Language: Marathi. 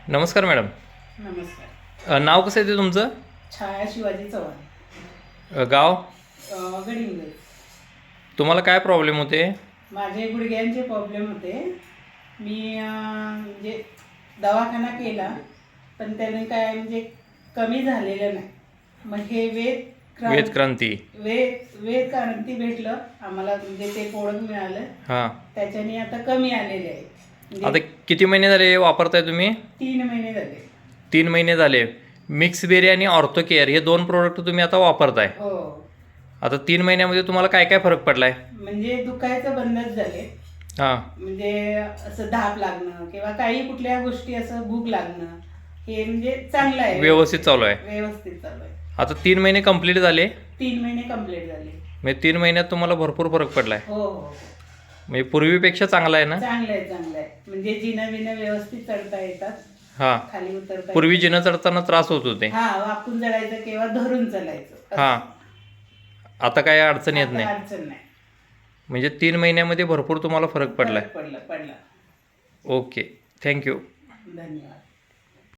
नमस्कार मॅडम. नमस्कार. नाव कसं आहे ते तुमचं? छाया शिवाजी चव्हाण. गाव? गडिंग्लज. तुम्हाला काय प्रॉब्लेम होते? माझे गुडघ्यांचे प्रॉब्लेम होते. मी म्हणजे दवाखाना केला पण त्याने काय म्हणजे कमी झालेलं नाही. मग हे वेदक्रांती. वेद क्रांती भेटलं आम्हाला, म्हणजे ते प्रोडक्ट मिळालं. हां. त्याच्याने आता कमी आलेले आहे. आता म्हणजे किती महिने झाले वापरताय तुम्ही? 3 महिने झाले. 3 महिने झाले. मिक्स बेरी आणि ऑर्थो केअर हे 2 प्रोडक्ट तुम्ही आता वापरताय. हो. आता 3 महिन्यामध्ये तुम्हाला काय काय फरक पडलाय? म्हणजे दुखायचं बंदच झाले. हां. म्हणजे असं धाप लागणं किंवा काही कुठल्या गोष्टी असं भूक लागणं हे म्हणजे चांगलं आहे. व्यवस्थित चालू आहे. व्यवस्थित चालू आहे. आता 3 महिने कंप्लीट झाले. 3 महिने कंप्लीट झाले. म्हणजे 3 महिन्यात तुम्हाला भरपूर फरक पडलाय. हो हो. म्हणजे पूर्वीपेक्षा चांगला आहे ना? चांगलं आहे, चांगलं आहे. म्हणजे जिनं बिनं व्यवस्थित चढता येतात. हां. खाली उतरता पूर्वी जिनं चढताना त्रास होत होते. हा, वाकून चढायचं किंवा धरून चालायचं. हां. आता काय अडचण येत आता नाही. अडचण नाही. म्हणजे 3 महिन्यामध्ये भरपूर तुम्हाला फरक पडलाय. पडला. ओके. थँक्यू. धन्यवाद.